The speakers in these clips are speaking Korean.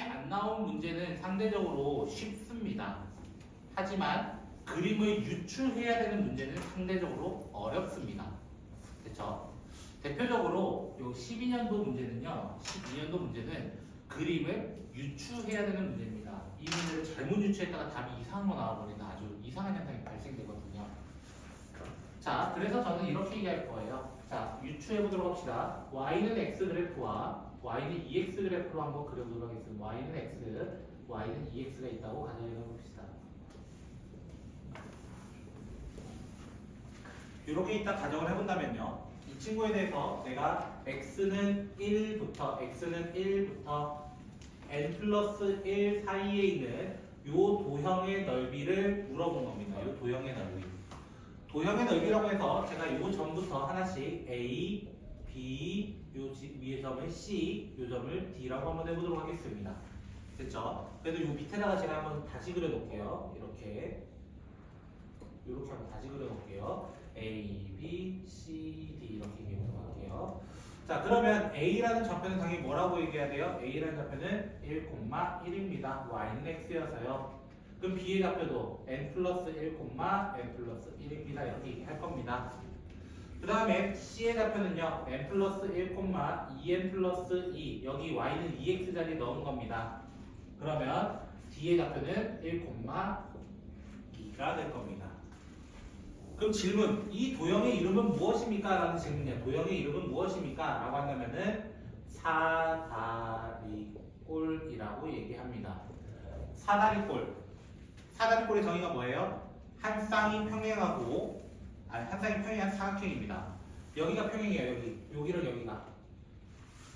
안 나온 문제는 상대적으로 쉽습니다. 하지만 그림을 유추해야 되는 문제는 상대적으로 어렵습니다. 그렇죠? 대표적으로 요 12년도 문제는요. 12년도 문제는 그림을 유추해야 되는 문제입니다. 이 문제를 잘못 유추했다가 답이 이상한 거 나와버린다. 아주 이상한 현상이 발생되거든요. 자, 그래서 저는 이렇게 얘기할 거예요. 자, 유추해 보도록 합시다. y는 x 그래프와 y는 2x 그래프로 한번 그려보도록 하겠습니다. y는 x, y는 2x가 있다고 가정해 봅시다. 이렇게 이따 가정을 해본다면요. 이 친구에 대해서 내가 x는 1부터 n 플러스 1 사이에 있는 요 도형의 넓이를 물어본 겁니다. 요 도형의 넓이. 도형의 넓이라고 해서 제가 요 점부터 하나씩 A, B, 요 위에 점을 C, 요 점을 D라고 한번 해보도록 하겠습니다. 됐죠? 그래도 요 밑에다가 제가 한번 다시 그려놓을게요. 이렇게 한번 다시 그려놓을게요. A, B, C, D 이렇게 얘기해보도록 할게요. 자, 그러면 A라는 좌표는 당연히 뭐라고 얘기해야 돼요? A라는 좌표는 1,1입니다. Y는 X여서요. 그럼 B의 좌표도 n 플러스 1, n 플러스 1입니다. 이렇게 얘기할 겁니다. 그 다음에 C의 좌표는요. n 플러스 1, 2n 플러스 2 여기 Y는 2x 자리에 넣은 겁니다. 그러면 D의 좌표는 1,2가 될 겁니다. 그럼 질문, 이 도형의 이름은 무엇입니까? 라는 질문이에요. 도형의 이름은 무엇입니까? 라고 한다면은 사다리꼴이라고 얘기합니다. 사다리꼴의 정의가 뭐예요? 한 쌍이 평행하고, 한 쌍이 평행한 사각형입니다. 여기가 평행이에요. 여기랑 여기가.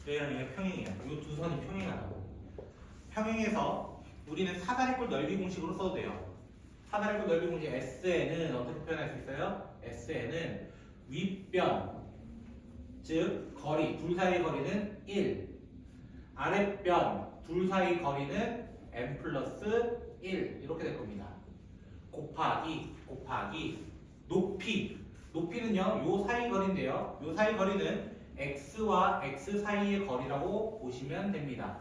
여기랑 여기가 평행이에요. 이 두 선이 평행하다고. 평행해서 우리는 사다리꼴 넓이 공식으로 써도 돼요. 사다리꼴 넓이 공식 SN은 어떻게 표현할 수 있어요? SN은 윗변, 즉 거리, 둘 사이의 거리는 1, 아랫변, 둘 사이 거리는 n 플러스 1 이렇게 될 겁니다. 곱하기 높이는요 요 사이 거리인데요. 요 사이 거리는 x와 x 사이의 거리라고 보시면 됩니다.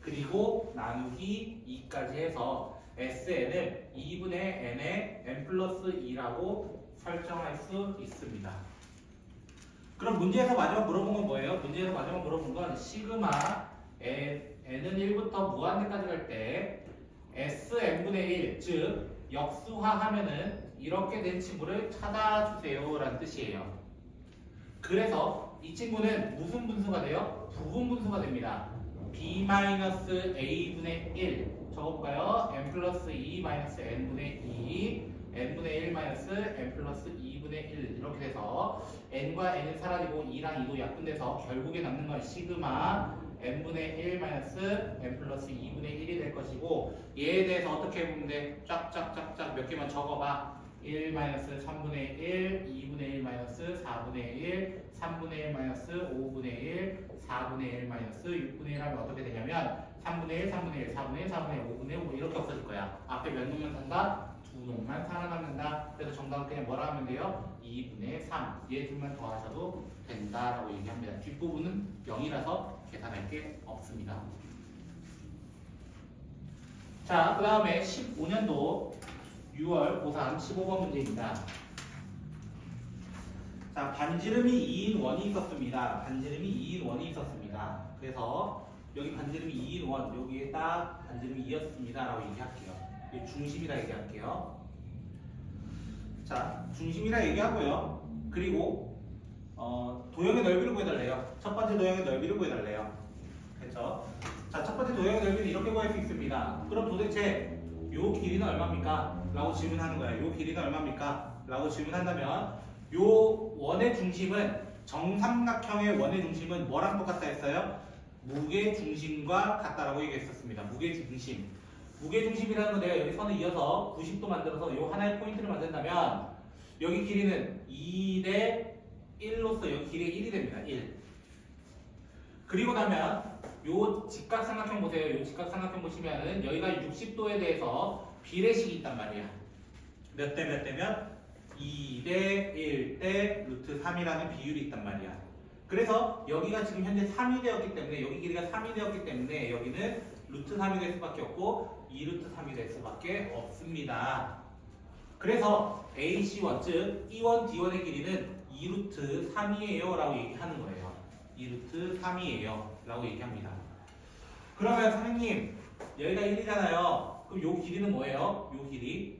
그리고 나누기 2까지 해서 SN을 2분의 n의 n 플러스 2라고 설정할 수 있습니다. 그럼 문제에서 마지막 물어본 건 뭐예요? 문제에서 마지막 물어본 건 시그마 n은 1부터 무한대까지 갈 때 Sn분의 1, 즉 역수화하면은 이렇게 된 친구를 찾아주세요 라는 뜻이에요. 그래서 이 친구는 무슨 분수가 돼요? 부분 분수가 됩니다. b-a분의 1 적어볼까요? n 플러스 2 마이너스 n분의 2 n분의 1 마이너스 n 플러스 2분의 1 이렇게 돼서 n과 n은 사라지고 2랑 2도 약분돼서 결국에 남는 건 시그마 n분의 1 마이너스 n 플러스 2분의 1이 될 것이고 얘에 대해서 어떻게 보면 돼? 쫙쫙쫙쫙 몇 개만 적어봐. 1 마이너스 3분의 1, 2분의 1 마이너스 4분의 1, 3분의 1 마이너스 5분의 1, 4분의 1 마이너스 6분의 1 하면 어떻게 되냐면 3분의 1, 3분의 1, 4분의 1, 4분의 1, 5분의 5 이렇게 없어질 거야. 앞에 몇 놈만 산다? 두 놈만 살아남는다. 그래서 정답은 그냥 뭐라 하면 돼요? 2분의 3. 얘 둘만 더하셔도 된다라고 얘기합니다. 뒷부분은 0이라서 계산할 게 없습니다. 자, 그 다음에 15년도 6월 고3 15번 문제입니다. 자, 반지름이 2인 원이 있었습니다. 반지름이 2인 원이 있었습니다. 그래서 여기 반지름이 2인 원, 여기에 딱 반지름이 2였습니다. 라고 얘기할게요. 이 중심이라 얘기할게요. 자, 중심이라 얘기하고요. 그리고 도형의 넓이를 구해달래요. 첫 번째 도형의 넓이를 구해달래요. 그렇죠? 자, 첫 번째 도형의 넓이는 이렇게 구할 수 있습니다. 그럼 도대체 요 길이는 얼마입니까? 라고 질문하는 거예요. 요 길이는 얼마입니까? 라고 질문한다면 요 원의 중심은 정삼각형의 원의 중심은 뭐랑 똑같다 했어요? 무게 중심과 같다라고 얘기했었습니다. 무게 중심. 무게 중심이라는 건 내가 여기 선을 이어서 90도 만들어서 요 하나의 포인트를 만든다면 여기 길이는 2대 1로서 여기 길이가 1이 됩니다. 1. 그리고 나면 요 직각삼각형 보세요. 요 직각삼각형 보시면은 여기가 60도에 대해서 비례식이 있단 말이야. 몇 대 몇 대면 2대 1대 루트 3이라는 비율이 있단 말이야. 그래서 여기가 지금 현재 3이 되었기 때문에 여기 길이가 3이 되었기 때문에 여기는 루트 3이 될 수밖에 없고 2루트 3이 될 수밖에 없습니다. 그래서 AC1 즉 E1, D1의 길이는 2루트 3이에요 라고 얘기하는 거예요. 2루트 3이에요 라고 얘기합니다. 그러면 선생님 여기가 1이잖아요. 그럼 요 길이는 뭐예요? 요 길이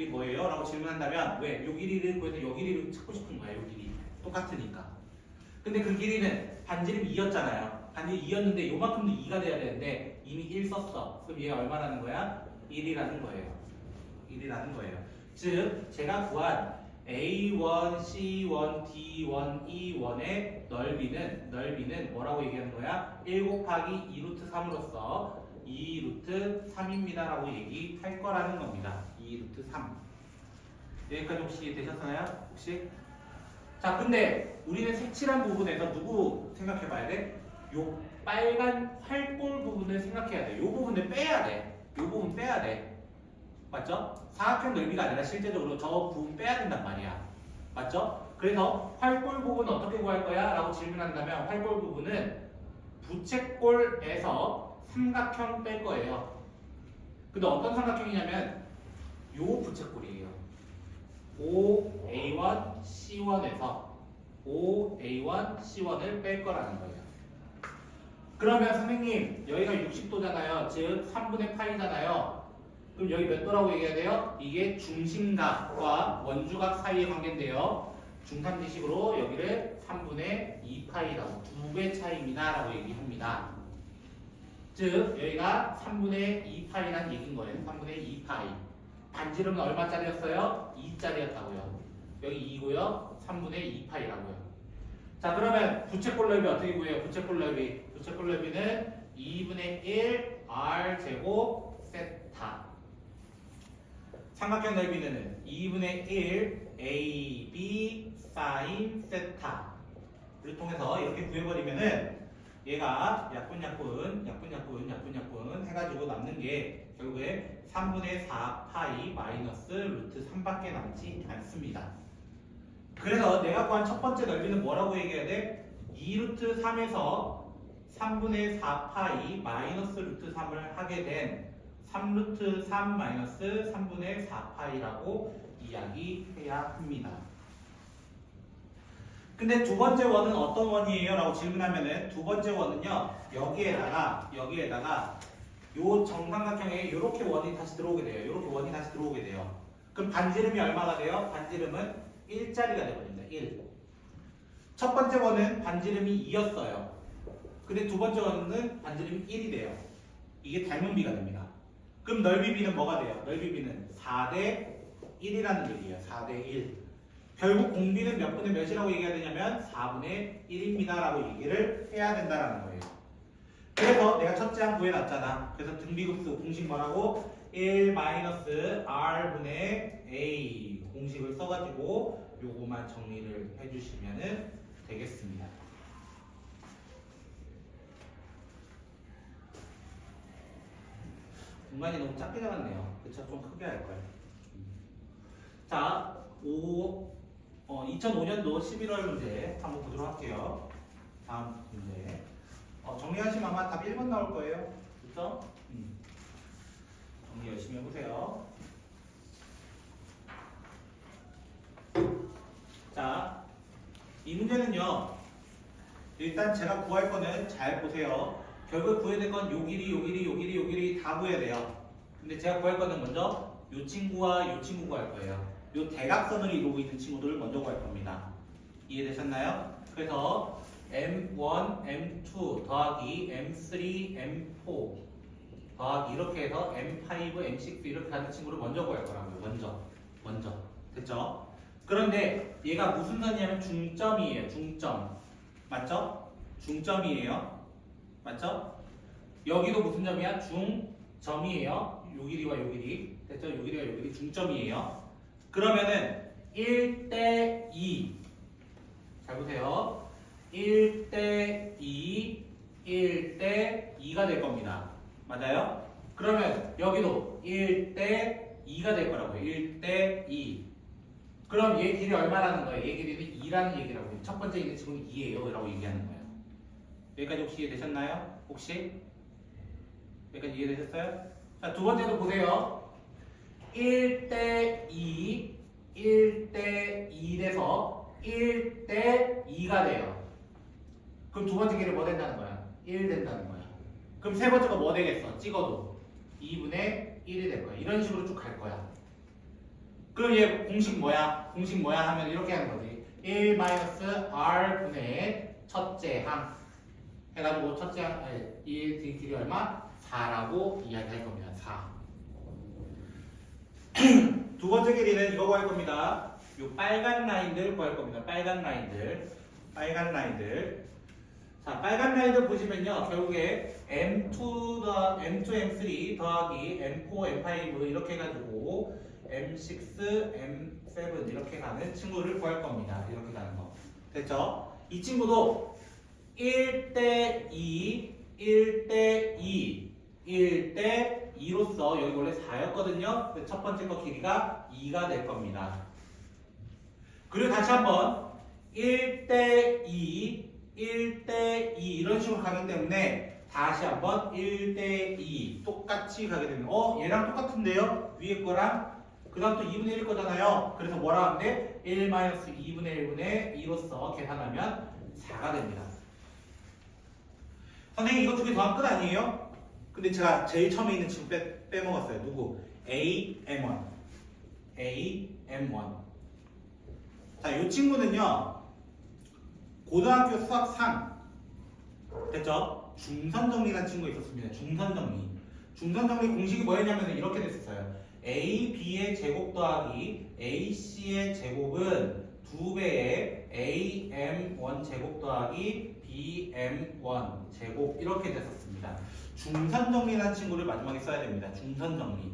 뭐예요? 라고 질문한다면 왜? 요 길이를 구해서 요 길이를 찾고 싶은 거예요. 요 길이 똑같으니까. 근데 그 길이는 반지름 2였잖아요. 반지름 2였는데 요만큼도 2가 돼야 되는데 이미 1 썼어. 그럼 얘가 얼마라는 거야? 1이라는 거예요. 1이라는 거예요. 즉 제가 구한 A1, C1, D1, E1의 넓이는 뭐라고 얘기하는 거야? 1 곱하기 2루트 3으로서 2루트 3입니다 라고 얘기할 거라는 겁니다. 2루트 3. 여기까지 혹시 되셨나요? 혹시? 자, 근데 우리는 색칠한 부분에서 누구 생각해 봐야 돼? 요 빨간 활골 부분을 생각해야 돼. 요 부분을 빼야 돼. 요 부분 빼야 돼. 맞죠? 사각형 넓이가 아니라 실제적으로 저 부분 빼야 된단 말이야. 맞죠? 그래서 활골 부분은 어떻게 구할 거야? 라고 질문한다면 활골 부분은 부채꼴에서 삼각형 뺄 거예요. 근데 어떤 삼각형이냐면 요 부채꼴이에요. OA1, C1에서 OA1, C1을 뺄 거라는 거예요. 그러면 선생님 여기가 60도잖아요. 즉 3분의 파이잖아요. 그럼 여기 몇 도라고 얘기해야 돼요? 이게 중심각과 원주각 사이의 관계인데요. 중삼지식으로 여기를 3분의 2파이라고 2배 차이입니다 라고 얘기합니다. 즉 여기가 3분의 2파이라는 얘기인 거예요. 3분의 2파이. 반지름은 얼마짜리였어요? 2짜리였다고요. 여기 2고요. 3분의 2파이라고요. 자 그러면 부채꼴 넓이 어떻게 구해요? 부채꼴 넓이는 2분의 1 R제곱 세타. 삼각형 넓이는 2분의 1 AB 사인 세타를 통해서 이렇게 구해버리면은 얘가 약분약분 해가지고 남는 게 결국에 3분의 4 파이 마이너스 루트 3밖에 남지 않습니다. 그래서 내가 구한 첫 번째 넓이는 뭐라고 얘기해야 돼? 2루트 3에서 3분의 4 파이 마이너스 루트 3을 하게 된 3루트 3 마이너스 3분의 4 파이라고 이야기해야 합니다. 근데 두 번째 원은 어떤 원이에요? 라고 질문하면은 두 번째 원은요 여기에다가 요 정삼각형에 이렇게 원이 다시 들어오게 돼요. 이렇게 원이 다시 들어오게 돼요. 그럼 반지름이 얼마가 돼요? 반지름은 1짜리가 되거든요. 1. 첫 번째 원은 반지름이 2였어요. 근데 두 번째 원은 반지름이 1이 돼요. 이게 닮은 비가 됩니다. 그럼 넓이 비는 뭐가 돼요? 넓이 비는 4대 1이라는 얘기예요. 4대 1. 결국 공비는 몇 분의 몇이라고 얘기해야 되냐면 4분의 1입니다 라고 얘기를 해야 된다는 거예요. 그래서 내가 첫째 항 구해놨잖아. 그래서 등비급수 공식 뭐라고? 1-R분의 A 공식을 써가지고 요거만 정리를 해주시면 되겠습니다. 공간이 너무 작게 잡았네요. 그쵸? 좀 크게 할 거예요. 자, 2005년도 11월 문제 한번 보도록 할게요. 다음 문제. 정리하시면 아마 답 1번 나올 거예요. 그쵸? 정리 열심히 해보세요. 자, 이 문제는요. 일단 제가 구할 거는 잘 보세요. 결국 구해야 될 건 요 길이 다 구해야 돼요. 근데 제가 구할 거는 먼저 요 친구와 요 친구 구할 거예요. 요 대각선을 이루고 있는 친구들을 먼저 구할 겁니다. 이해되셨나요? 그래서 M1, M2 더하기 M3, M4 더하기 이렇게 해서 M5, M6 이렇게 하는 친구를 먼저 구할 거라고요. 먼저. 됐죠? 그런데 얘가 무슨 선이냐면 중점이에요. 중점. 맞죠? 중점이에요. 맞죠? 여기도 무슨 점이야? 중점이에요. 요 길이와 요 길이. 됐죠? 요 길이와 요 길이 중점이에요. 그러면은 1대2 잘 보세요. 1대2 1대2가 될 겁니다. 맞아요? 그러면 여기도 1대2가 될 거라고요. 1대2 그럼 얘 길이 얼마라는 거예요? 얘 길이는 2라는 얘기라고 해요. 첫 번째 있는 친구는 2예요 라고 얘기하는 거예요. 여기까지 혹시 이해되셨나요? 혹시? 여기까지 이해되셨어요? 자, 두 번째도 보세요. 1대2, 1대2에서 1대2가 돼요. 그럼 두 번째 길이 뭐 된다는 거야? 1 된다는 거야. 그럼 세 번째가 뭐 되겠어? 찍어도 2분의 1이 될 거야. 이런 식으로 쭉 갈 거야. 그럼 얘 공식 뭐야? 공식 뭐야 하면 이렇게 하는 거지. 1-r분의 첫째 항 해가지고 첫째 항, 이 길이 얼마? 4라고 이야기할 겁니다. 4. 두 번째 길이는 이거 구할 겁니다. 요 빨간 라인들 구할 겁니다. 빨간 라인들. 자, 빨간 라인들 보시면요. 결국에 M2, M3 더하기 M4, M5 이렇게 해가지고 M6, M7 이렇게 가는 친구를 구할 겁니다. 이렇게 가는 거. 됐죠? 이 친구도 1대2, 1대2, 1대2로서 여기 원래 4였거든요. 첫 번째 거 길이가 2가 될 겁니다. 그리고 다시 한번 1대2, 1대2 이런 식으로 가기 때문에 다시 한번 1대2 똑같이 가게 되면 얘랑 똑같은데요? 위에 거랑 그 다음 또 2분의 1일 거잖아요. 그래서 뭐라 하는데 1-2분의 1분의 2로서 계산하면 4가 됩니다. 선생님 이거 두 개 더하면 끝 아니에요? 근데 제가 제일 처음에 있는 친구 빼먹었어요. 누구? AM1. 자, 이 친구는요. 고등학교 수학 3 됐죠? 중선정리라는 친구가 있었습니다. 중선정리 공식이 뭐였냐면 이렇게 됐었어요. AB의 제곱 더하기 AC의 제곱은 2배의 AM1 제곱 더하기 BM1 제곱 이렇게 됐었습니다. 중선정리라는 친구를 마지막에 써야 됩니다. 중선정리.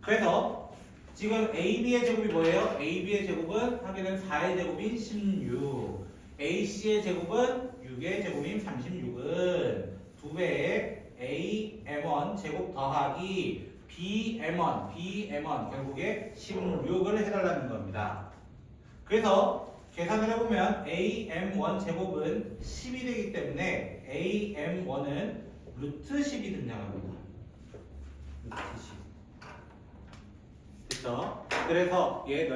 그래서 지금 AB의 제곱이 뭐예요? AB의 제곱은 하게는 4의 제곱인 16 AC의 제곱은 6의 제곱인 36은 2배의 AM1 제곱 더하기 BM1 결국에 16을 해달라는 겁니다. 그래서 계산을 해보면 AM1 제곱은 10이 되기 때문에 AM1은 루트 10이 등장합니다. 루트 10. 됐죠? 그래서 얘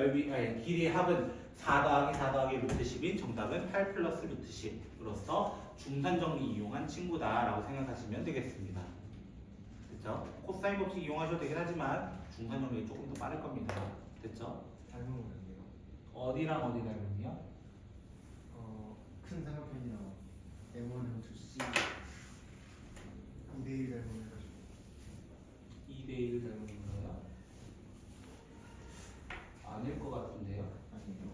길이의 합은 4 더하기 루트 10인 정답은 8 플러스 루트 10으로서 중산정리 이용한 친구다라고 생각하시면 되겠습니다. 됐죠? 코사인 법칙 이용하셔도 되긴 하지만 중산정리 조금 더 빠를 겁니다. 됐죠? 닮은 거예요. 어디랑 어디 닮은요? 큰 삼각형이랑 M1은 2C 2대1 닮은 해가지고 2대1 닮은 건가요? 아닐 것 같은데요. 아니에요.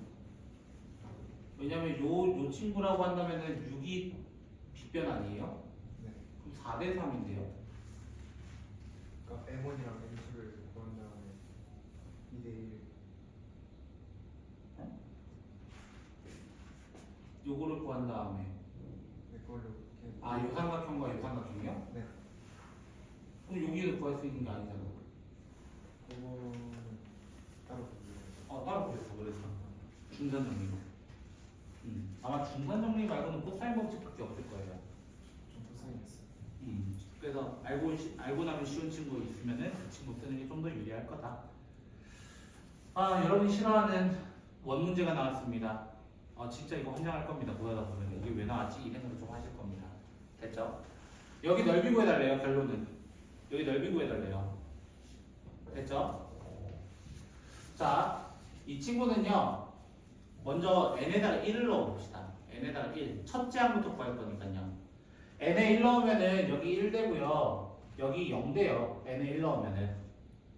왜냐면 요 친구라고 한다면은 6이 빗변 아니에요? 네. 그럼 4대 3인데요. 그러니까 M1이랑 M2를 구한 다음에 2대1 요거를 구한 다음에 이걸로 이렇게 요 삼각형과 요 삼각형이요? 네. 그럼 여기를 구할 수 있는 게 아니잖아. 그거는 따로 보여요. 따로 그랬어. 중산 정리. 아마 중산 정리 말고는 코사인 법칙밖에 없을 거예요. 좀 불쌍했어요. 그래서 알고 나면 쉬운 친구 있으면은 그 친구 쓰는 게 좀 더 유리할 거다. 여러분이 싫어하는 원 문제가 나왔습니다. 진짜 이거 환장할 겁니다. 보다 보면 이게 왜 나왔지? 이 생각을 좀 하실 겁니다. 됐죠? 여기 넓이 구해달래요. 결론은 여기 넓이 구해달래요. 됐죠? 자, 이 친구는요. 먼저 n에다가 1을 넣어봅시다. n에다가 1. 첫째 항부터 구할 거니까요. n에 1 넣으면은 여기 1 되고요. 여기 0 돼요. n에 1 넣으면은.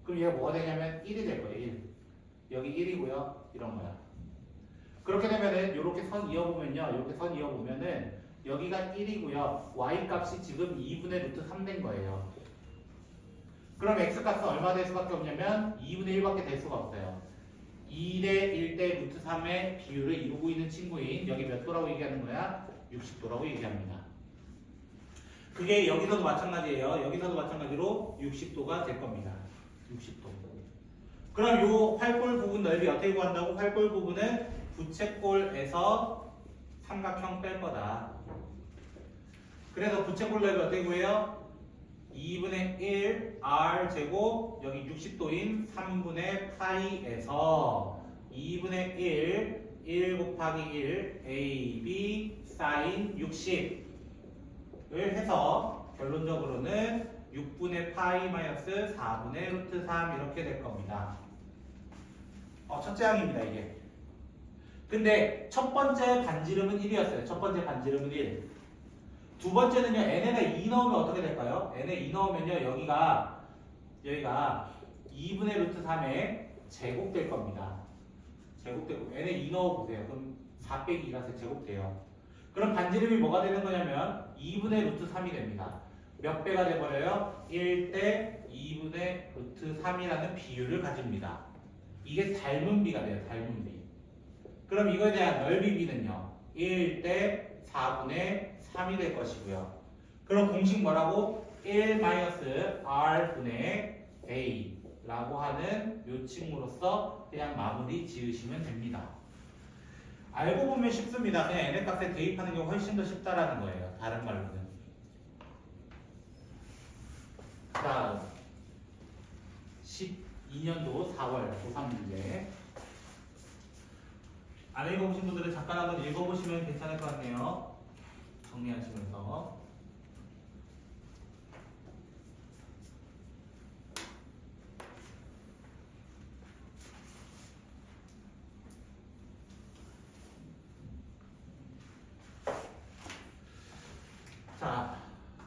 그럼 얘가 뭐가 되냐면 1이 될 거예요. 1. 여기 1이고요. 이런 거야. 그렇게 되면은 이렇게 선 이어보면요. 이렇게 선 이어보면은 여기가 1이고요. y 값이 지금 2분의 루트 3 된 거예요. 그럼 x 값은 얼마 될 수밖에 없냐면 2분의 1밖에 될 수가 없어요. 2대 1대 루트 3의 비율을 이루고 있는 친구인 여기 몇 도라고 얘기하는 거야? 60도라고 얘기합니다. 그게 여기서도 마찬가지예요. 여기서도 마찬가지로 60도가 될 겁니다. 60도. 그럼 요 활골 부분 넓이 어떻게 구한다고? 활골 부분은 부채꼴에서 삼각형 뺄 거다. 그래서 부채꼴 넓이 어떻게 구해요? 2분의 1 r 제곱 여기 60도인 3분의 파이에서 2분의 1 곱하기 1 ab 사인 60을 해서 결론적으로는 6분의 파이 마이너스 4분의 루트 3 이렇게 될 겁니다. 첫째 항입니다 이게. 근데 첫 번째 반지름은 1이었어요. 첫 번째 반지름은 1. 두 번째는요, n에다 2 넣으면 어떻게 될까요? n에 2 넣으면요, 여기가 2분의 루트 3의 제곱 될 겁니다. 제곱되고, n에 2 넣어보세요. 그럼 4 빼기 2라서 제곱돼요. 그럼 반지름이 뭐가 되는 거냐면 2분의 루트 3이 됩니다. 몇 배가 돼버려요? 1대 2분의 루트 3이라는 비율을 가집니다. 이게 닮은 비가 돼요, 닮은 비. 그럼 이거에 대한 넓이 비는요, 1대 4분의 3이 될 것이고요. 그럼 공식 뭐라고? 1-r분의 a라고 하는 묘칭으로서 그냥 마무리 지으시면 됩니다. 알고 보면 쉽습니다. 그냥 n의 값에 대입하는 게 훨씬 더 쉽다라는 거예요. 다른 말로는. 다음 12년도 4월 고3 문제. 안 읽어보신 분들은 잠깐 한번 읽어보시면 괜찮을 것 같네요. 정리하시면서. 자,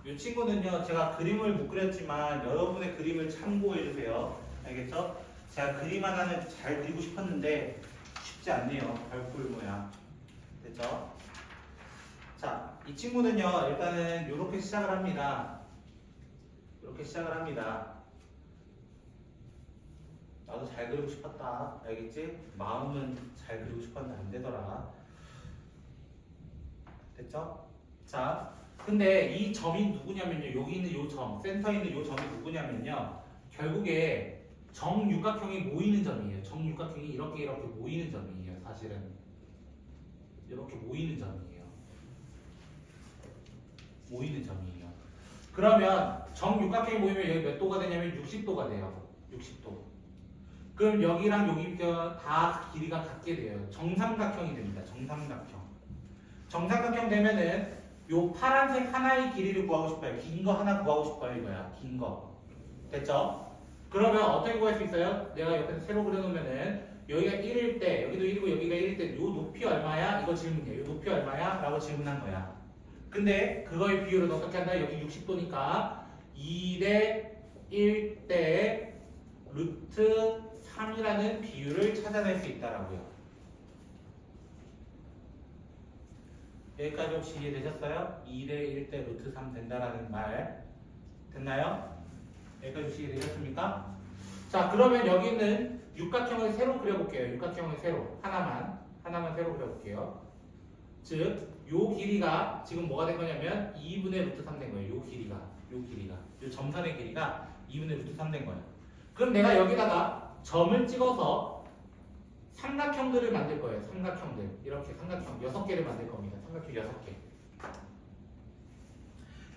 이 친구는요, 제가 그림을 못 그렸지만 여러분의 그림을 참고해 주세요. 알겠죠? 제가 그림 하나는 잘 그리고 싶었는데 쉽지 않네요. 별꼴 모양. 됐죠? 자, 이 친구는요, 일단은 이렇게 시작을 합니다. 이렇게 시작을 합니다. 나도 잘 그리고 싶었다. 알겠지? 마음은 잘 그리고 싶었는데 안 되더라. 됐죠? 자, 근데 이 점이 누구냐면요. 여기 있는 이 점, 센터에 있는 이 점이 누구냐면요. 결국에 정육각형이 모이는 점이에요. 정육각형이 이렇게 모이는 점이에요. 사실은. 이렇게 모이는 점이에요. 모이는 점이에요. 그러면 정육각형이 모이면 여기 몇 도가 되냐면 60도가 돼요. 60도. 그럼 여기랑 여기가 다 길이가 같게 돼요. 정삼각형이 됩니다. 정삼각형. 정삼각형 되면은 요 파란색 하나의 길이를 구하고 싶어요. 긴 거 하나 구하고 싶어요. 이거야. 긴 거. 됐죠? 그러면 어떻게 구할 수 있어요? 내가 옆에 세로 그려놓으면은 여기가 1일 때, 여기도 1이고 여기가 1일 때, 요 높이 얼마야? 이거 질문이에요. 요 높이 얼마야? 라고 질문한 거야. 근데 그거의 비율은 어떻게 한다? 여기 60도니까 2대 1대 루트 3이라는 비율을 찾아낼 수 있다라고요. 여기까지 혹시 이해되셨어요? 2대 1대 루트 3 된다라는 말 됐나요? 여기까지 혹시 이해되셨습니까? 자, 그러면 여기는 육각형을 세로 그려볼게요. 육각형을 세로 하나만 세로 그려볼게요. 즉, 요 길이가 지금 뭐가 된 거냐면 2분의 루트 3 된 거예요. 요 길이가 요 점선의 길이가 2분의 루트 3 된 거예요. 그럼 내가 여기다가 점을 찍어서 삼각형들을 만들 거예요. 삼각형들. 이렇게 삼각형 6개를 만들 겁니다. 삼각형 6개.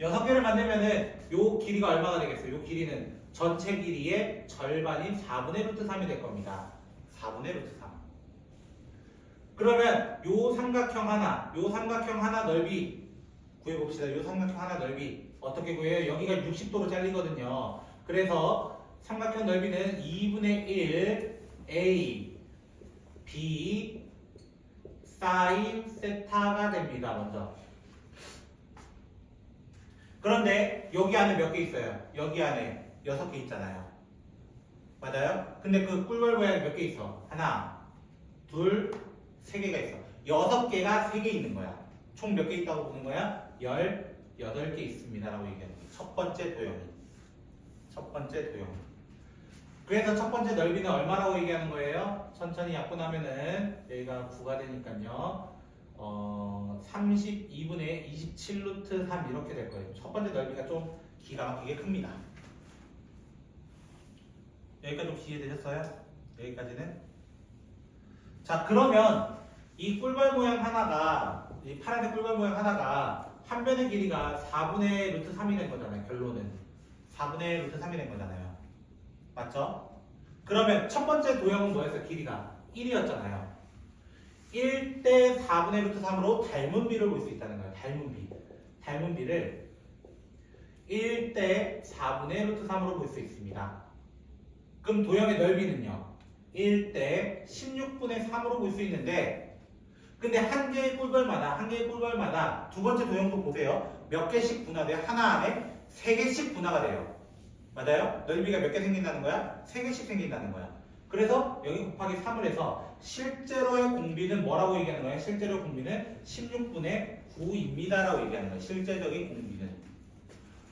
6개를 만들면은 요 길이가 얼마가 되겠어요? 요 길이는 전체 길이의 절반인 4분의 루트 3이 될 겁니다. 4분의 루트 3. 그러면 요 삼각형 하나 넓이 구해봅시다. 요 삼각형 하나 넓이 어떻게 구해요? 여기가 60도로 잘리거든요. 그래서 삼각형 넓이는 2분의 1 A B 사인 세타가 됩니다. 먼저. 그런데 여기 안에 몇 개 있어요? 여기 안에 6개 있잖아요. 맞아요? 근데 그 꿀벌 모양이 몇 개 있어? 하나, 둘, 3개가 있어. 6개가 3개 있는 거야. 총 몇 개 있다고 보는 거야? 18개 있습니다. 라고 얘기하는 거야. 첫 번째 도형이. 그래서 첫 번째 넓이는 얼마라고 얘기하는 거예요? 천천히 약분하면은 여기가 9가 되니까요. 32분의 27 루트 3 이렇게 될 거예요. 첫 번째 넓이가 좀 기가 막히게 큽니다. 여기까지 혹시 이해되셨어요? 여기까지는. 자, 그러면 이 꿀벌 모양 하나가, 이 파란색 꿀벌 모양 하나가 한 변의 길이가 4분의 루트 3이 된 거잖아요. 결론은 4분의 루트 3이 된 거잖아요. 맞죠? 그러면 첫 번째 도형은 뭐였어요? 길이가 1이었잖아요. 1대 4분의 루트 3으로 닮은 비를 볼 수 있다는 거예요. 닮은 비. 닮은 비를 1대 4분의 루트 3으로 볼 수 있습니다. 그럼 도형의 넓이는요? 1대 16분의 3으로 볼 수 있는데, 근데 한 개의 꿀벌마다 두 번째 도형도 보세요. 몇 개씩 분화돼요? 하나 안에 3개씩 분화가 돼요. 맞아요? 넓이가 몇 개 생긴다는 거야? 3개씩 생긴다는 거야. 그래서 여기 곱하기 3을 해서 실제로의 공비는 뭐라고 얘기하는 거예요? 실제로 공비는 16분의 9입니다라고 얘기하는 거예요. 실제적인 공비는.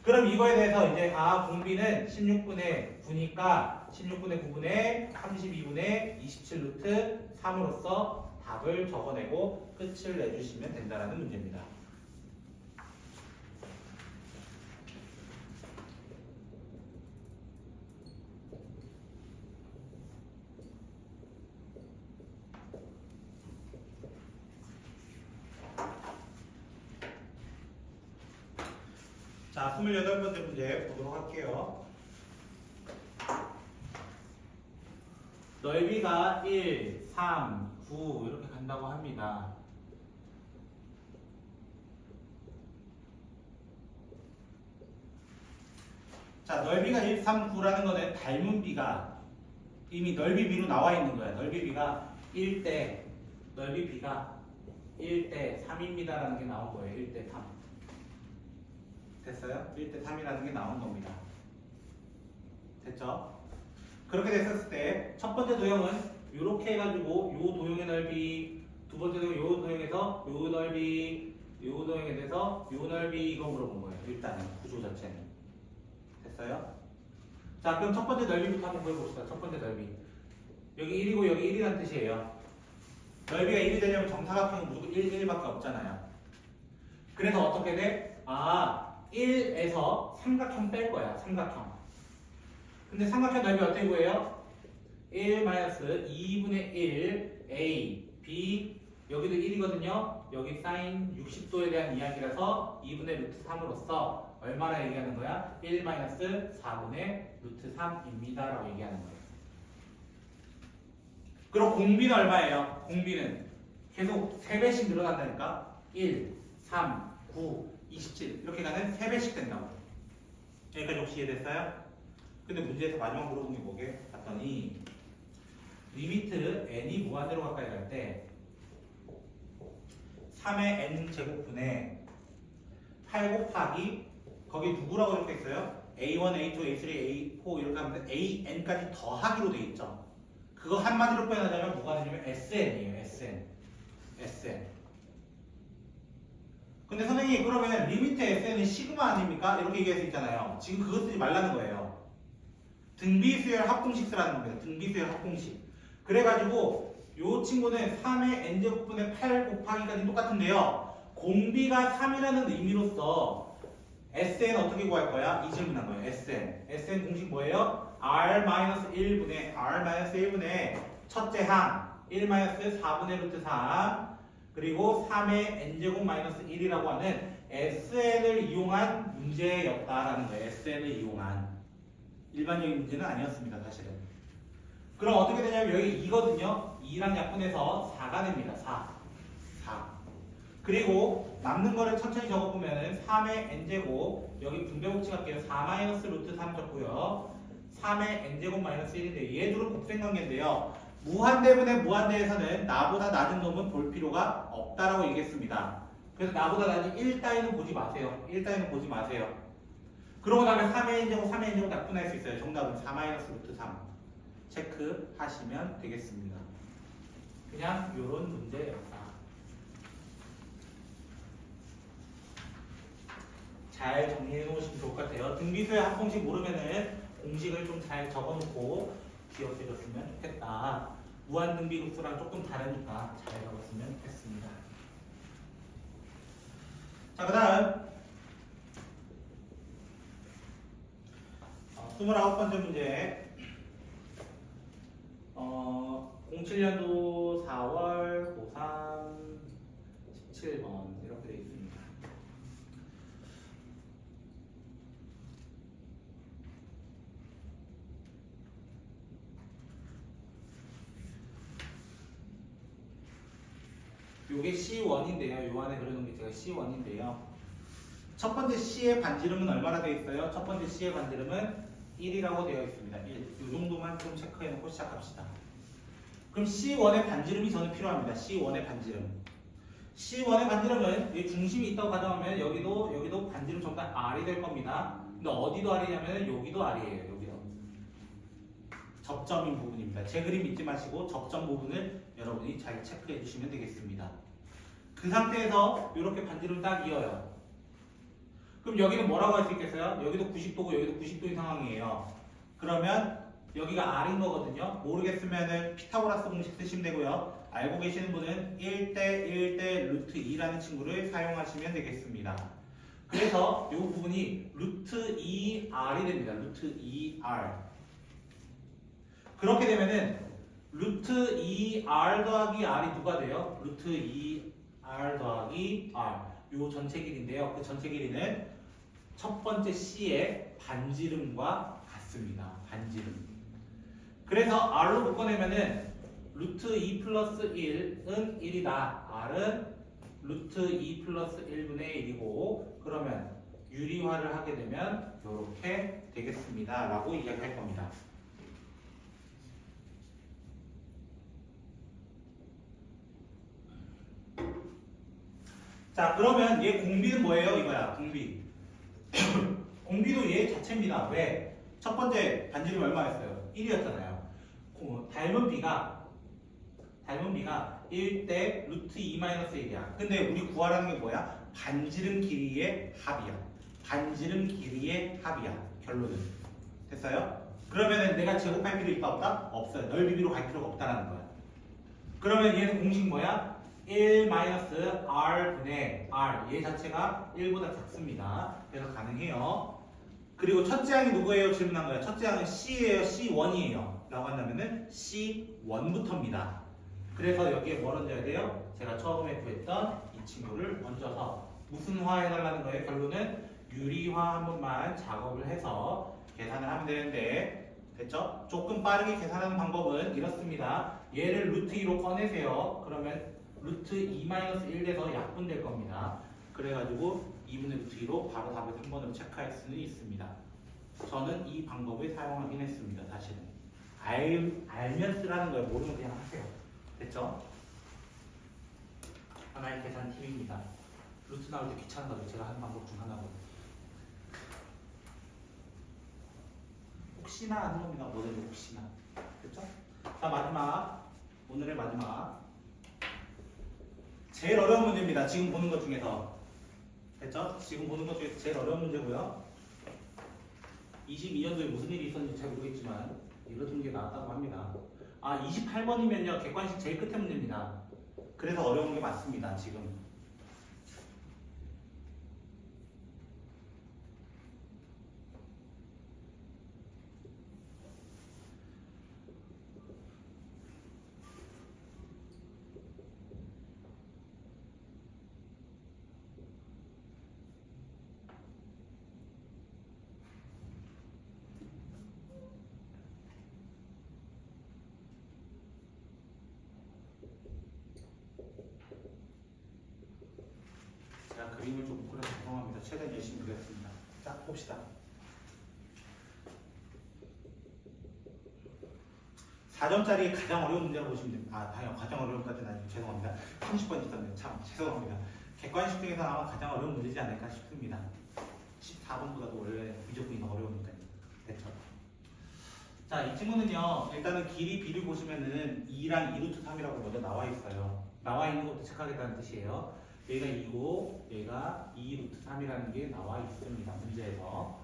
그럼 이거에 대해서 이제 공비는 16분의 9니까 16분의 9분의 32분의 27 루트 3으로서 답을 적어내고 끝을 내주시면 된다라는 문제입니다. 자, 28번째 문제 보도록 할게요. 넓이가 1, 3, 9 이렇게 간다고 합니다. 자, 넓이가 1, 3, 9라는 거는 닮은 비가 이미 넓이 비로 나와 있는 거야. 넓이 비가 1대 넓이 비가 1대 3입니다라는 게 나온 거예요. 1대 3. 됐어요? 1대 3이라는 게 나온 겁니다. 됐죠? 그렇게 됐었을 때 첫 번째 도형은 이렇게 해가지고 요 도형의 넓이, 두 번째 도형 요 도형에서 요 넓이, 요 도형에 대해서 요 넓이 이거 물어본 거예요. 일단은 구조 자체는. 됐어요? 자, 그럼 첫 번째 넓이부터 한번 보여봅시다. 첫 번째 넓이. 여기 1이고 여기 1이라는 뜻이에요. 넓이가 1이 되려면 정사각형은 무조건 1, 1밖에 없잖아요. 그래서 어떻게 돼? 1에서 삼각형 뺄 거야. 삼각형. 근데 삼각형 넓이 어떻게 구해요? 1-2분의 1 A, B 여기도 1이거든요. 여기 사인 60도에 대한 이야기라서 2분의 루트 3으로서 얼마나 얘기하는 거야? 1-4분의 루트 3입니다 라고 얘기하는 거예요. 그럼 공비는 얼마예요? 공비는 계속 3배씩 늘어난다니까. 1, 3, 9, 27 이렇게 가는 3배씩 된다고. 여기까지 혹시 이해됐어요? 근데 문제에서 마지막 물어본 게 뭐게? 봤더니 리미트 n이 무한대로 가까이 갈 때 3의 n 제곱분의 8 곱하기 거기 누구라고 이렇게 있어요? A1, A2, A3, A4 이렇게 하면 AN까지 더하기로 돼 있죠. 그거 한마디로 표현하자면 뭐가 되냐면 SN이에요. SN. 근데 선생님 그러면 리미트 SN은 시그마 아닙니까? 이렇게 얘기할 수 있잖아요. 지금 그거 쓰지 말라는 거예요. 등비수열 합공식 쓰라는 겁니다. 등비수열 합공식. 그래가지고 요 친구는 3의 n제곱분의 8 곱하기까지 똑같은데요. 공비가 3이라는 의미로서 SN 어떻게 구할 거야? 이 질문한 거예요. SN 공식 뭐예요? R-1분의 첫째 항 1-4분의 루트 3 그리고 3의 n제곱 마이너스 1이라고 하는 SN을 이용한 문제였다라는 거예요. SN을 이용한 일반적인 문제는 아니었습니다. 사실은. 그럼 어떻게 되냐면 여기 2거든요. 2랑 약분해서 4가 됩니다. 4. 그리고 남는 거를 천천히 적어보면은 3의 n제곱 여기 분배법칙 할게요. 4 루트 3 적고요. 3의 n제곱 마이너스 1인데 얘 둘은 곱셈관계인데요. 무한대분의 무한대에서는 나보다 낮은 놈은 볼 필요가 없다라고 얘기했습니다. 그래서 나보다 낮은 1 따위는 보지 마세요. 1 따위는 보지 마세요. 그러고 나면 3의 n제곱, 3의 n제곱 약분할 수 있어요. 정답은 4 루트 3 체크하시면 되겠습니다. 그냥 요런 문제였다. 잘 정리해 놓으시면 좋을 것 같아요. 등비수의 합공식 모르면은 공식을 좀 잘 적어놓고 기억해줬으면 좋겠다. 무한등비급수랑 조금 다르니까 잘 적었으면 좋겠습니다. 자, 그 다음 29번째 문제 07년도 4월 고3 17번 이렇게 되어 있습니다. 요게 C1인데요. 요 안에 그려놓은 게 제가 C1인데요. 첫 번째 C의 반지름은 얼마나 되어 있어요? 첫 번째 C의 반지름은 1이라고 되어 있습니다. 1. 요 정도만 좀 체크해놓고 시작합시다. 그럼 C1의 반지름이 저는 필요합니다. C1의 반지름. C1의 반지름은 이 중심이 있다고 가정하면 여기도 반지름 전부 다 R이 될 겁니다. 근데 어디도 R이냐면 여기도 R이에요. 여기도. 접점인 부분입니다. 제 그림 잊지 마시고 접점 부분을 여러분이 잘 체크해 주시면 되겠습니다. 그 상태에서 이렇게 반지름 딱 이어요. 그럼 여기는 뭐라고 할 수 있겠어요? 여기도 90도고 여기도 90도인 상황이에요. 그러면 여기가 R인 거거든요. 모르겠으면은 피타고라스 공식 쓰시면 되고요. 알고 계시는 분은 1대 1대 루트 2라는 친구를 사용하시면 되겠습니다. 그래서 이 부분이 루트 2R이 됩니다. 루트 2R. 그렇게 되면은 루트 2R 더하기 R이 누가 돼요? 루트 2R 더하기 R. 요 전체 길이인데요. 그 전체 길이는 첫 번째 C의 반지름과 같습니다. 반지름. 그래서 R로 묶어내면은 루트 2 플러스 1은 1이다. R은 루트 2 플러스 1분의 1이고 그러면 유리화를 하게 되면 이렇게 되겠습니다. 라고 이야기할 겁니다. 자, 그러면 얘 공비는 뭐예요? 이거야, 공비. 공비도 얘 자체입니다. 왜? 첫 번째 반지름 얼마였어요? 1이었잖아요. 닮은 비가 1대 루트 2-1이야. 근데 우리 구하라는 게 뭐야? 반지름 길이의 합이야. 반지름 길이의 합이야. 결론은. 됐어요? 그러면은 내가 제곱할 필요 있다 없다? 없어요. 넓이비로 갈 필요가 없다라는 거야. 그러면 얘는 공식 뭐야? 1-R분의 R. 얘 자체가 1보다 작습니다. 그래서 가능해요. 그리고 첫째 항이 누구예요? 질문한 거예요. 첫째 항은 C예요? C1이에요? 라고 한다면은 C1부터입니다. 그래서 여기에 뭘 얹어야 돼요? 제가 처음에 구했던 이 친구를 얹어서 무슨 화 해달라는 거예요? 결론은 유리화 한 번만 작업을 해서 계산을 하면 되는데 됐죠? 조금 빠르게 계산하는 방법은 이렇습니다. 얘를 루트 2로 꺼내세요. 그러면 루트 2-1 돼서 약분될 겁니다. 그래가지고 2분의 루트 2로 바로 답을 3번으로 체크할 수는 있습니다. 저는 이 방법을 사용하긴 했습니다. 사실은 알면 쓰라는 거예요. 모르면 그냥 하세요. 됐죠? 하나의 계산 팁입니다. 루트 나올 때 귀찮은 거죠. 제가 하는 방법 중 하나거든요. 혹시나 하는 겁니다. 뭐든 혹시나. 됐죠? 자, 마지막. 오늘의 마지막. 제일 어려운 문제입니다. 지금 보는 것 중에서. 됐죠? 지금 보는 것 중에서 제일 어려운 문제고요. 22년도에 무슨 일이 있었는지 잘 모르겠지만 이런 게 나왔다고 합니다. 28번이면요. 객관식 제일 끝에 문제입니다. 그래서 어려운 게 맞습니다. 지금. 제가 그림을 좀 그려서 죄송합니다. 최대한 열심히 그렸습니다. 자, 봅시다. 4점짜리 가장 어려운 문제라고 보시면 됩니다. 당연 가장 어려운까지는 아니고 죄송합니다. 30번 있었네요. 참 죄송합니다. 객관식 중에서 아마 가장 어려운 문제지 않을까 싶습니다. 14번보다도 원래 무조건 더 어려우니까요. 됐죠? 자, 이 친구는요. 일단은 길이 B를 보시면은 2랑 2루트 3이라고 먼저 나와 있어요. 나와 있는 것도 체크하겠다는 뜻이에요. 얘가 2고 얘가 2루트 3이라는 게 나와 있습니다. 문제에서.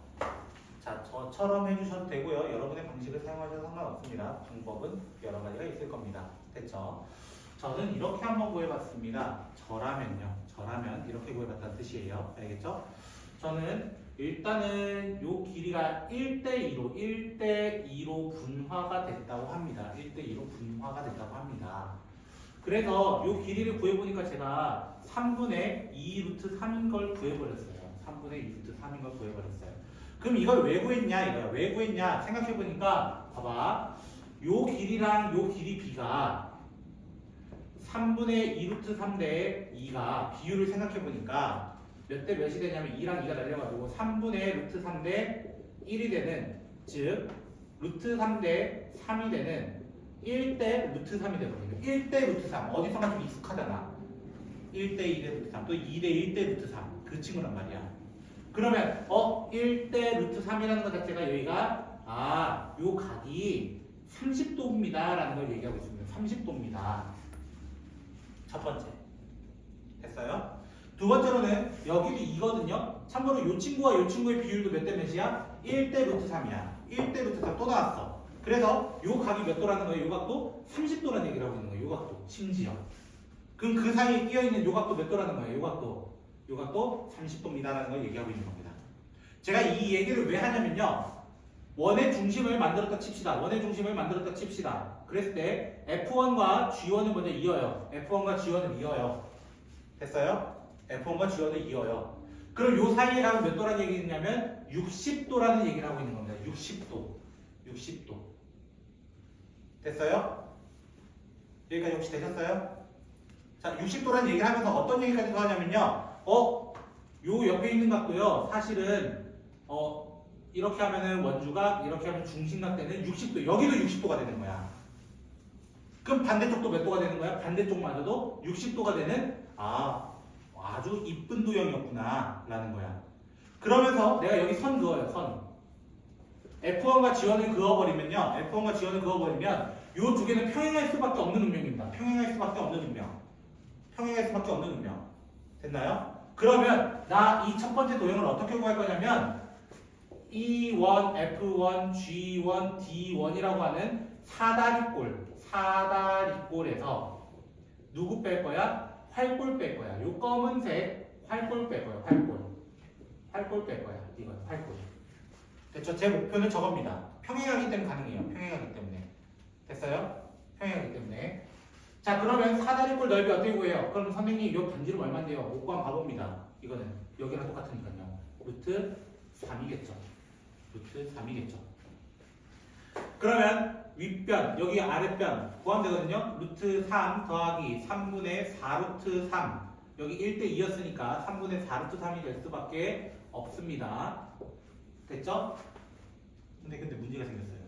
자, 저처럼 해주셔도 되고요. 여러분의 방식을 사용하셔도 상관없습니다. 방법은 여러 가지가 있을 겁니다. 됐죠? 저는 이렇게 한번 구해봤습니다. 저라면 이렇게 구해봤다는 뜻이에요. 알겠죠? 저는 일단은 요 길이가 1대2로 분화가 됐다고 합니다. 1대2로 분화가 됐다고 합니다. 그래서 요 길이를 구해보니까 제가 3분의 2 루트 3인 걸 구해버렸어요. 3분의 2 루트 3인 걸 구해버렸어요. 그럼 이걸 왜 구했냐 이거야. 왜 구했냐 생각해보니까 봐봐. 요 길이랑 요 길이 B가 3분의 2 루트 3 대 2가 비율을 생각해보니까 몇 대 몇이 되냐면 2랑 2가 날려가지고 3분의 루트 3 대 1이 되는, 즉 루트 3 대 3이 되는 1대 루트 3이 되거든요. 1대 루트 3 어디서가 좀 익숙하잖아. 1대 2대 루트 3 또 2대 1대 루트 3 그 친구란 말이야. 그러면 1대 루트 3이라는 것 자체가 여기가 요 각이 30도입니다 라는 걸 얘기하고 있습니다. 30도입니다. 첫 번째 됐어요? 두 번째로는 여기도 2거든요. 참고로 요 친구와 요 친구의 비율도 몇 대 몇이야? 1대 루트 3이야. 1대 루트 3 또 나왔어. 그래서 요 각이 몇 도라는 거예요? 요 각도 30도라는 얘기를 하고 있는 거예요. 요 각도 심지어. 그럼 그 사이에 끼어있는 요 각도 몇 도라는 거예요? 요 각도 30도입니다라는 걸 얘기하고 있는 겁니다. 제가 이 얘기를 왜 하냐면요. 원의 중심을 만들었다 칩시다. 원의 중심을 만들었다 칩시다. 그랬을 때 F1과 G1을 먼저 이어요. F1과 G1을 이어요. 됐어요? F1과 G1을 이어요. 그럼 요 사이에 가면 몇 도라는 얘기냐면 60도라는 얘기를 하고 있는 겁니다. 60도. 됐어요? 여기까지 혹시 되셨어요? 자, 60도라는 얘기를 하면서 어떤 얘기까지 더 하냐면요. 요 옆에 있는 각도요. 사실은 이렇게 하면은 원주각, 이렇게 하면 중심각 되는 60도. 여기도 60도가 되는 거야. 그럼 반대쪽도 몇 도가 되는 거야? 반대쪽마저도 60도가 되는 아주 이쁜 도형이었구나 라는 거야. 그러면서 내가 여기 선 그어요. 선. F1과 G1을 그어버리면 요 두 개는 평행할 수밖에 없는 운명입니다. 평행할 수밖에 없는 운명. 됐나요? 그러면 나 이 첫 번째 도형을 어떻게 구할 거냐면 E1, F1, G1, D1이라고 하는 사다리꼴에서 누구 뺄 거야? 활골 뺄 거야. 요 검은색 활골 뺄 거야. 활골 뺄 거야. 이건 활골. 됐죠? 제 목표는 저겁니다. 평행하기 때문에 가능해요. 평행하기 때문에. 됐어요? 평행하기 때문에. 자, 그러면 사다리꼴 넓이 어떻게 구해요? 그럼 선생님 요 반지름 얼마인데요? 5관 가봅니다. 이거는 여기랑 똑같으니까요. 루트 3이겠죠. 그러면 윗변, 여기 아랫변 구하면 되거든요. 루트 3 더하기 3분의 4루트 3. 여기 1대 2였으니까 3분의 4루트 3이 될 수밖에 없습니다. 됐죠? 근데 문제가 생겼어요.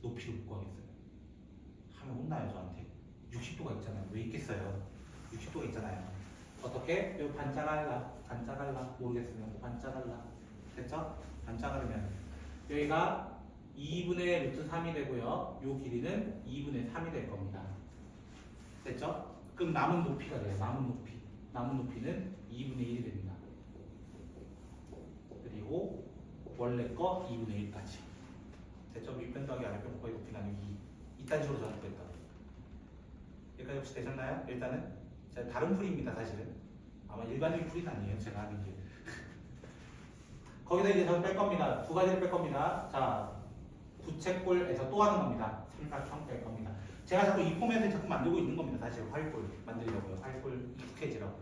높이를 못 구하겠어요. 하면 혼나요 저한테. 60도가 있잖아요. 왜 있겠어요? 60도가 있잖아요. 어떻게? 여기 반짝할라 모르겠으면 반짝할라. 됐죠? 반짝하려면 여기가 2분의 루트 3이 되고요. 요 길이는 2분의 3이 될 겁니다. 됐죠? 그럼 남은 높이가 돼요. 남은 높이는 2분의 1이 됩니다. 그리고 원래 거 2분의 1까지. 됐죠? 윗변 더하기 아랫변 곱하기 높이 나누기 2. 이딴 식으로 저는 구했다고. 여기까지 혹시 되셨나요? 일단은 제가 다른 풀이입니다. 사실은 아마 일반적인 풀이는 아니에요. 제가 하는 게. 거기다 이제 저는 뺄 겁니다. 두 가지를 뺄 겁니다. 자, 부채꼴에서 또 하는 겁니다. 삼각형 뺄 겁니다. 제가 자꾸 이 포맷을 자꾸 만들고 있는 겁니다. 사실 활골 만들려고요. 활골 익숙해지라고.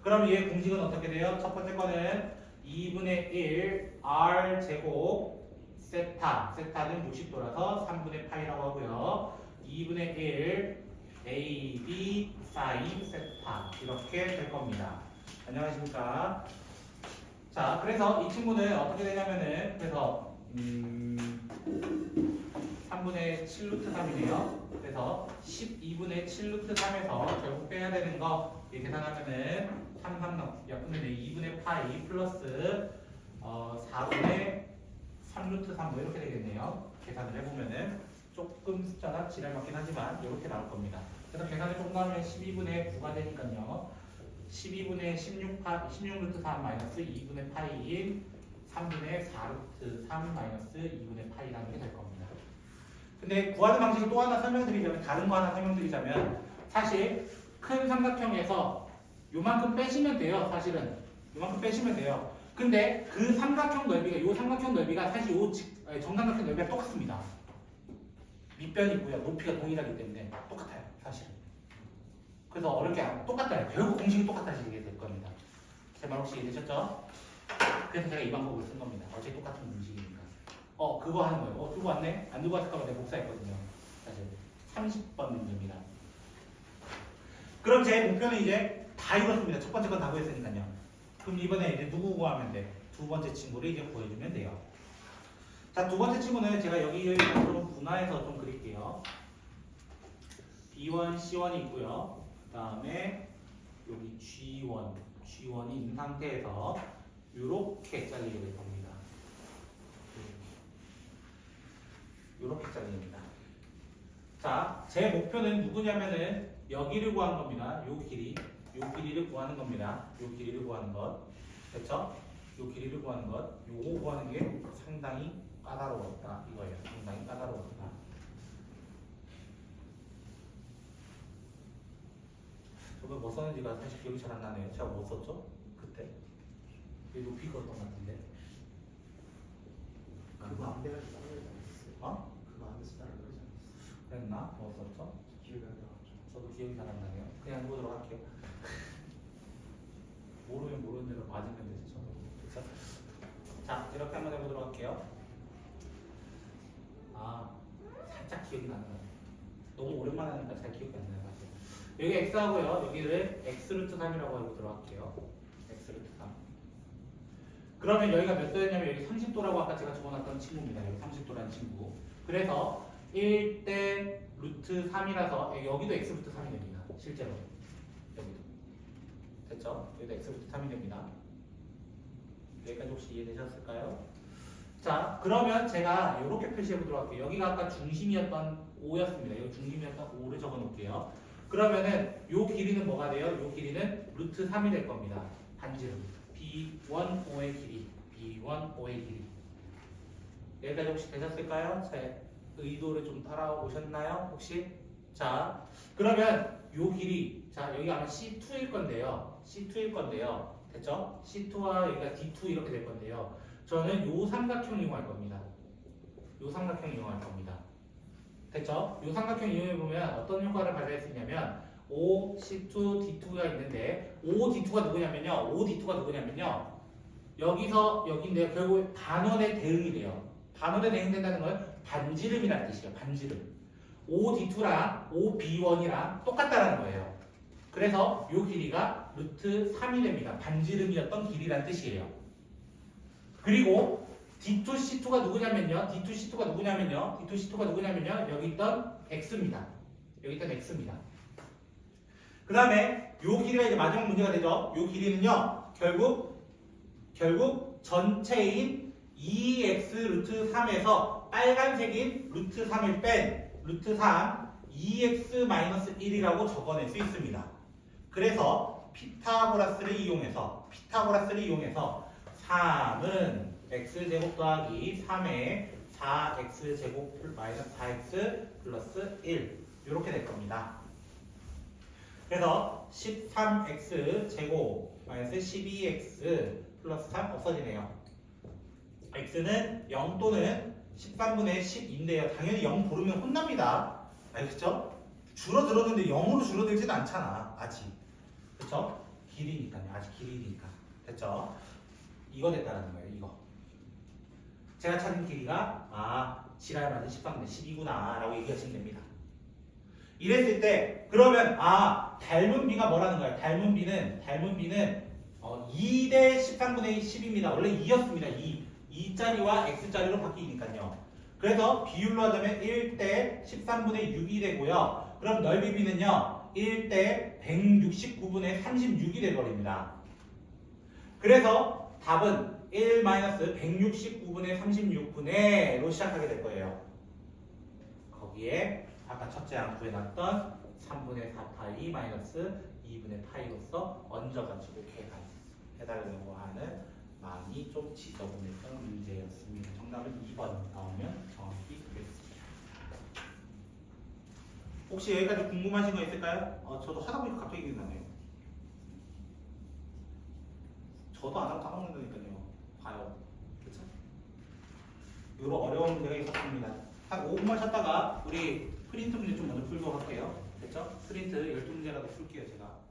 그럼 얘 공식은 어떻게 돼요? 첫 번째 거는 2분의 1 r 제곱 세타는 60도라서 3분의 파이라고 하고요. 2분의 1 a, b, 사인 세타 이렇게 될 겁니다. 안녕하십니까? 자, 그래서 이 친구는 어떻게 되냐면은 그래서 3분의 7루트 3이네요. 그래서 12분의 7루트 3에서 결국 빼야 되는 거 이렇게 계산하면은 3분의 2분의 파이 플러스 4분의 3루트 3 뭐 이렇게 되겠네요. 계산을 해보면은 조금 숫자가 지랄 맞긴 하지만 이렇게 나올 겁니다. 그래서 계산을 조금 하면 12분의 9가 되니까요. 12분의 16루트 3 마이너스 2분의 파이인 3분의 4루트 3 마이너스 2분의 파이라는 게 될 겁니다. 근데 구하는 방식을 또 하나 설명드리자면, 다른 거 하나 설명드리자면, 사실 큰 삼각형에서 요만큼 빼시면 돼요. 사실은 요만큼 빼시면 돼요. 근데 그 삼각형 넓이가 이 삼각형 넓이가 사실 이 정삼각형 넓이가 똑같습니다. 밑변이고요. 높이가 동일하기 때문에 똑같아요. 사실. 그래서 어렵게 똑같아요. 결국 공식이 똑같아지게 될 겁니다. 제 말 혹시 이해되셨죠? 그래서 제가 이 방법을 쓴 겁니다. 어차피 똑같은 공식이니까. 그거 하는 거예요. 들고 왔네? 안 들고 왔을까 봐 내가 복사했거든요. 사실 30번 문제입니다. 그럼 제 목표는 이제 다 이뤘습니다. 첫 번째 건 다 구했으니까요. 그럼 이번에 이제 누구 구하면 돼? 두 번째 친구를 이제 구해주면 돼요. 자, 두 번째 친구는 제가 여기를 좀 분화해서 좀 그릴게요. B1, C1이 있고요. 그 다음에 여기 G1이 있는 상태에서 이렇게 잘리게 될 겁니다. 이렇게 잘립니다. 자, 제 목표는 누구냐면은 여기를 구하는 겁니다. 요 길이를 구하는 겁니다. 요 길이를 구하는 것. 됐죠? 요 길이를 구하는 것. 요거 구하는 게 상당히 까다로웠다. 이거예요. 상당히 까다로웠다. 저거 뭐 썼는지가 사실 기억이 잘 안 나네요. 제가 뭐 썼죠? 그때? 높이 걷던 것 같은데. 그거 안 돼서 다른 걸 잘했어요. 그거 안 돼서 다른 걸 잘했어요. 그랬나? 뭐 썼죠? 기억이 안 나가지고. 저도 기억이 잘 안 나네요. 그냥 해보도록 할게요. 모르면 모르는 대로 맞으면 되죠. 그렇죠? 자, 이렇게 한번 해보도록 할게요. 살짝 기억이 나는 것 같아요. 너무 오랜만에 하니까 잘 기억이 안 나요. 사실. 여기 x하고요. 여기를 x루트 3이라고 해보도록 할게요. x루트 3. 그러면 여기가 몇 도였냐면 여기 30도라고 아까 제가 적어놨던 친구입니다. 여기 30도라는 친구. 그래서 1대 루트 3이라서 여기도 x루트 3이 됩니다. 실제로. 여기도. 됐죠? 여기도 x루트 3이 됩니다. 여기까지 혹시 이해되셨을까요? 자, 그러면 제가 이렇게 표시해 보도록 할게요. 여기가 아까 중심이었던 O였습니다. 여기 중심이었던 O를 적어 놓을게요. 그러면은 요 길이는 뭐가 돼요? 요 길이는 루트 3이 될 겁니다. 반지름. B1O의 길이. B1O의 길이. 여기까지 혹시 되셨을까요? 제 의도를 좀 따라오셨나요? 혹시? 자, 그러면 요 길이. 자, 여기 아마 C2일 건데요. C2일 건데요. 됐죠? C2와 여기가 D2 이렇게 될 건데요. 저는 요 삼각형 이용할 겁니다. 요 삼각형 이용할 겁니다. 됐죠? 요 삼각형 이용해 보면 어떤 효과를 발휘할 수 있냐면 O, C2, D2가 있는데 O, D2가 누구냐면요. O, D2가 누구냐면요. 여기서 여기인데요. 결국 반원의 대응이 돼요. 반원의 대응된다는 건 반지름이라는 뜻이에요. 반지름. O, D2랑 O, B1이랑 똑같다라는 거예요. 그래서 요 길이가 루트 3이 됩니다. 반지름이었던 길이란 뜻이에요. 그리고 D2, C2가 누구냐면요. D2, C2가 누구냐면요. D2, C2가 누구냐면요. 여기 있던 X입니다. 여기 있던 X입니다. 그 다음에 요 길이가 이제 마지막 문제가 되죠. 요 길이는요. 결국 전체인 2x 루트 3에서 빨간색인 루트 3을 뺀 루트 3 2x-1이라고 적어낼 수 있습니다. 그래서 피타고라스를 이용해서 3은 x제곱 더하기 3의 4x제곱 마이너스 4x 플러스 1 이렇게 될 겁니다. 그래서 13x 제곱 마이너스 12x 플러스 3 없어지네요. x는 0 또는 13분의 10인데요. 당연히 0 고르면 혼납니다. 알겠죠? 줄어들었는데 0으로 줄어들지는 않잖아. 아직. 그쵸? 길이니까요. 아직 길이니까. 됐죠? 이거 됐다는 거예요. 이거. 제가 찾은 길이가 지랄 맞은 13분의 10이구나 라고 얘기하시면 됩니다. 이랬을 때 그러면 닮은 b가 뭐라는 거예요? 닮은 b는 2대 13분의 10입니다. 원래 2였습니다. 2짜리와 x짜리로 바뀌니까요. 그래서 비율로 하자면 1대 13분의 6이 되고요. 그럼 넓이 b는요. 1대 169분의 36이 되버립니다. 그래서 답은 1-169분의 36분의로 시작하게 될 거예요. 거기에 아까 첫째 항 구해놨던 3분의 4파이 마이너스 2분의 파이로서 얹어가지고 해달라고 하는 많이 좀 지저분했던 문제였습니다. 정답은 2번 나오면 정확히 되겠습니다. 혹시 여기까지 궁금하신 거 있을까요? 저도 하다 보니까 갑자기 기억이 나네요. 저도 안 하고 까먹는다니까요. 봐요. 그쵸? 이런 어려운 문제가 있었습니다. 한 5분만 쉬었다가 우리 프린트 문제 좀 먼저 풀도록 할게요. 됐죠? 프린트 12문제라도 풀게요, 제가.